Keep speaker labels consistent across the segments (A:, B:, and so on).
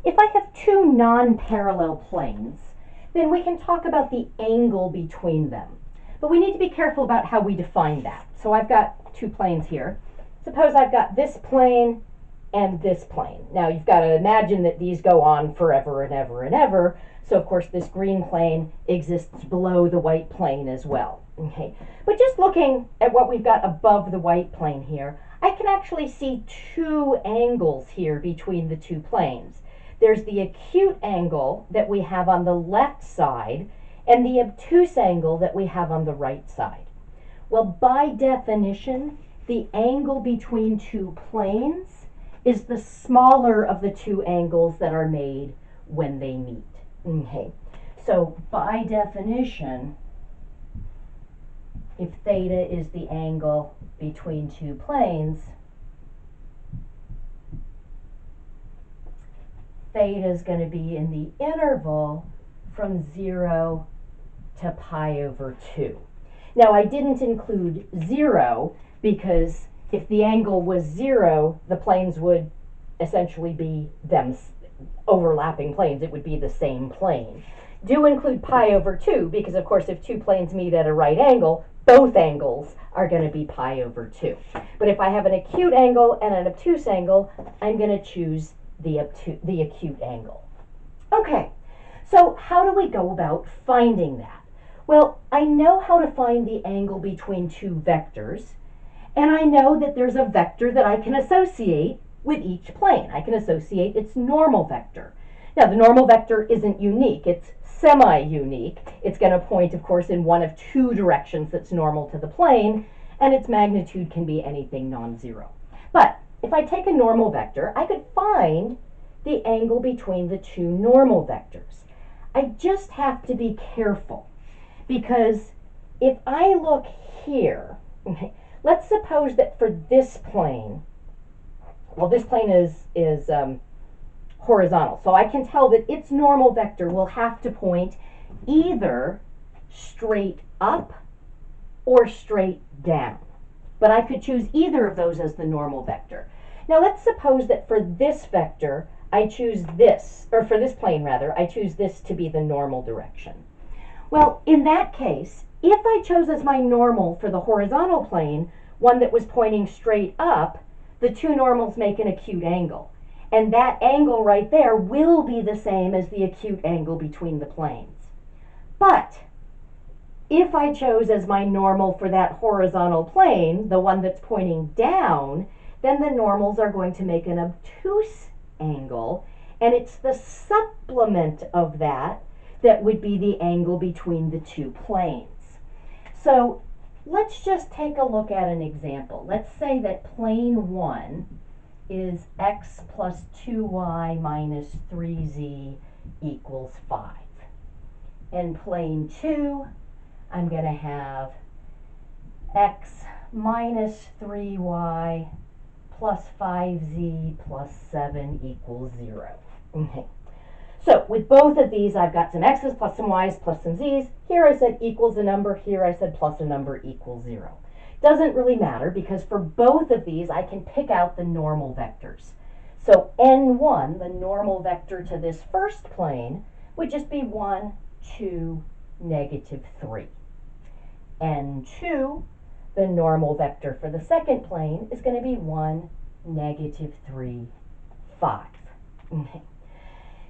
A: if I have two non-parallel planes, then we can talk about the angle between them. But we need to be careful about how we define that. So I've got two planes here. Suppose I've got this plane and this plane. Now you've got to imagine that these go on forever and ever and ever. So of course this green plane exists below the white plane as well. Okay, but just looking at what we've got above the white plane here, I can actually see two angles here between the two planes. There's the acute angle that we have on the left side and the obtuse angle that we have on the right side. Well, by definition, the angle between two planes is the smaller of the two angles that are made when they meet. Okay, so by definition, if theta is the angle between two planes, theta is going to be in the interval from 0 to pi over 2. Now I didn't include 0 because if the angle was 0, the planes would essentially be them overlapping planes. It would be the same plane. Do include pi over 2 because of course if two planes meet at a right angle, both angles are going to be pi over 2. But if I have an acute angle and an obtuse angle, I'm going to choose the acute angle. Okay, so how do we go about finding that? Well, I know how to find the angle between two vectors, and I know that there's a vector that I can associate with each plane. I can associate its normal vector. Now, the normal vector isn't unique. It's semi-unique. It's going to point, of course, in one of two directions that's normal to the plane, and its magnitude can be anything non-zero. But if I take a normal vector, I could find the angle between the two normal vectors. I just have to be careful because if I look here, let's suppose that for this plane, well, this plane is horizontal, so I can tell that its normal vector will have to point either straight up or straight down. But I could choose either of those as the normal vector. Now let's suppose that for this vector, I choose this, or for this plane rather, I choose this to be the normal direction. Well, in that case, if I chose as my normal for the horizontal plane, one that was pointing straight up, the two normals make an acute angle. And that angle right there will be the same as the acute angle between the planes. But if I chose as my normal for that horizontal plane, the one that's pointing down, then the normals are going to make an obtuse angle, and it's the supplement of that that would be the angle between the two planes. So let's just take a look at an example. Let's say that plane 1 is x plus 2y minus 3z equals 5. In plane 2, I'm going to have x minus 3y plus 5z plus 7 equals 0. Okay. So with both of these, I've got some x's plus some y's plus some z's. Here I said equals a number. Here I said plus a number equals 0. Doesn't really matter because for both of these, I can pick out the normal vectors. So n1, the normal vector to this first plane, would just be 1, 2, negative 3. n2, the normal vector for the second plane, is going to be 1, negative 3, 5. Okay.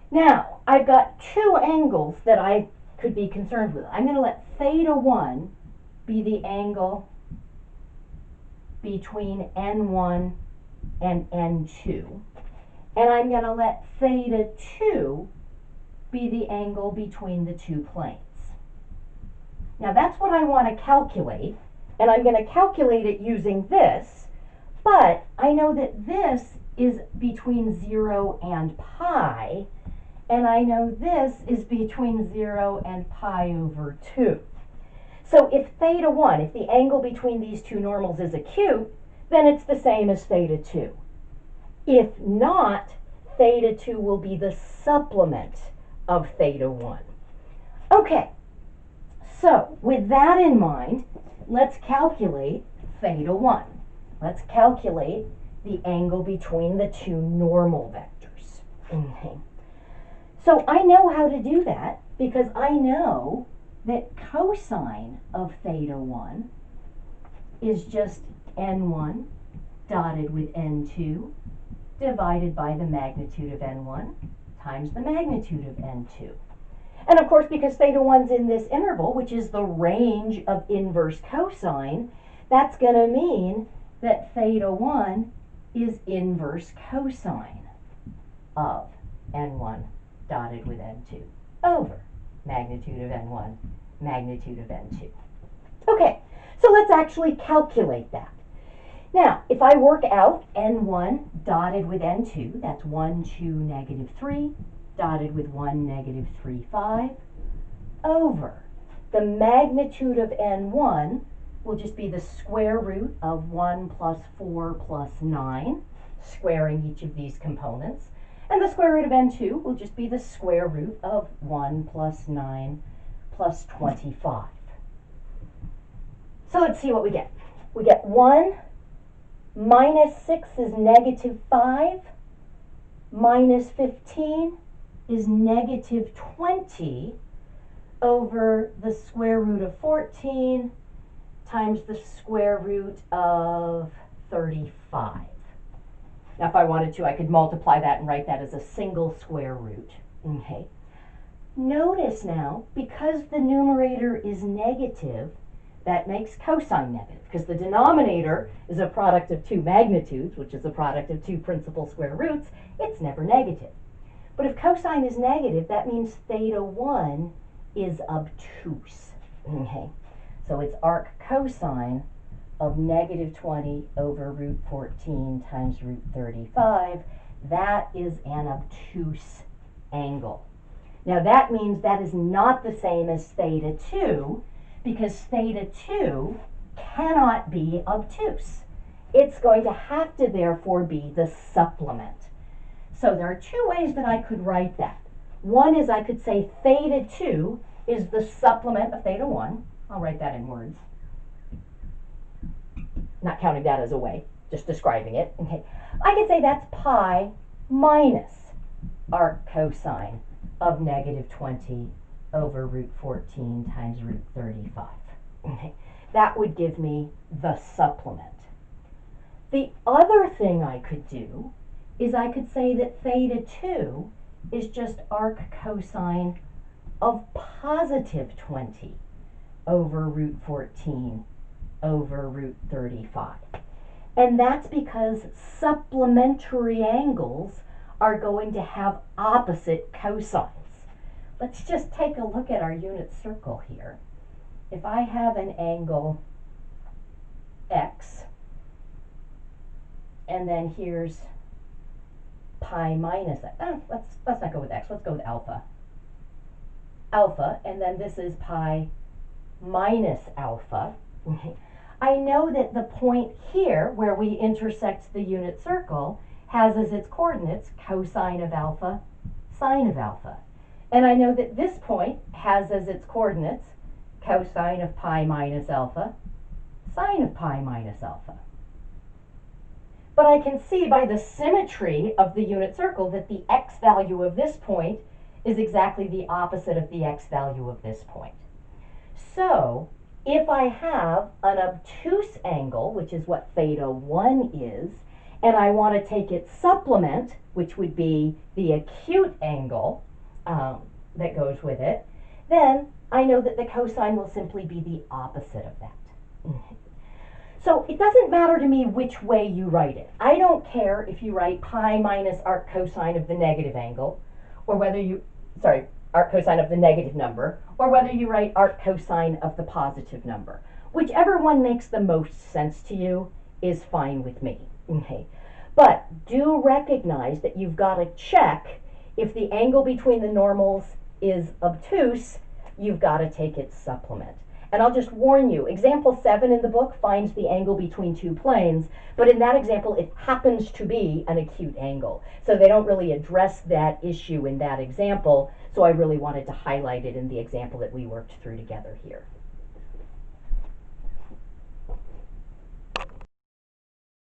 A: Now, I've got two angles that I could be concerned with. I'm going to let theta 1 be the angle between n1 and n2. And I'm going to let theta 2 be the angle between the two planes. Now that's what I want to calculate, and I'm going to calculate it using this, but I know that this is between 0 and pi, and I know this is between 0 and pi over 2. So if theta 1, if the angle between these two normals is acute, then it's the same as theta 2. If not, theta 2 will be the supplement of theta 1. Okay, so with that in mind, let's calculate theta 1. Let's calculate the angle between the two normal vectors. Okay. So I know how to do that because I know that cosine of theta 1 is just n1 dotted with n2 divided by the magnitude of n1 times the magnitude of n2. And of course, because theta 1's in this interval, which is the range of inverse cosine, that's going to mean that theta 1 is inverse cosine of n1 dotted with n2 over magnitude of n1, magnitude of n2. Okay, so let's actually calculate that. Now, if I work out n1 dotted with n2, that's 1, 2, negative 3, dotted with 1, negative 3, 5, over the magnitude of n1 will just be the square root of 1 plus 4 plus 9, squaring each of these components. And the square root of n2 will just be the square root of 1 plus 9 plus 25. So let's see what we get. We get 1 minus 6 is negative 5, minus 15 is negative 20 over the square root of 14 times the square root of 35. Now, if I wanted to, I could multiply that and write that as a single square root. Okay. Notice now, because the numerator is negative, that makes cosine negative, because the denominator is a product of two magnitudes, which is a product of two principal square roots. It's never negative. But if cosine is negative, that means theta 1 is obtuse. Okay. So it's arc cosine of negative 20 over root 14 times root 35. That is an obtuse angle. Now that means that is not the same as theta 2, because theta 2 cannot be obtuse. It's going to have to therefore be the supplement. So there are two ways that I could write that. One is I could say theta 2 is the supplement of theta 1. I'll write that in words. Not counting that as a way, just describing it. Okay. I could say that's pi minus arc cosine of negative 20 over root 14 times root 35. Okay. That would give me the supplement. The other thing I could do is I could say that theta 2 is just arc cosine of positive 20 over root 14 over root 35. And that's because supplementary angles are going to have opposite cosines. Let's just take a look at our unit circle here. If I have an angle x, and then here's pi minus, let's not go with x, let's go with alpha. Alpha, and then this is pi minus alpha. I know that the point here where we intersect the unit circle has as its coordinates cosine of alpha, sine of alpha. And I know that this point has as its coordinates cosine of pi minus alpha, sine of pi minus alpha. But I can see by the symmetry of the unit circle that the x value of this point is exactly the opposite of the x value of this point. So if I have an obtuse angle, which is what theta 1 is, and I want to take its supplement, which would be the acute angle that goes with it, then I know that the cosine will simply be the opposite of that. So it doesn't matter to me which way you write it. I don't care if you write pi minus arc cosine of the negative angle, or whether you, arc cosine of the negative number, or whether you write arc cosine of the positive number. Whichever one makes the most sense to you is fine with me. Okay. But do recognize that you've got to check if the angle between the normals is obtuse, you've got to take its supplement. And I'll just warn you, example 7 in the book finds the angle between two planes, but in that example it happens to be an acute angle. So they don't really address that issue in that example, so I really wanted to highlight it in the example that we worked through together here.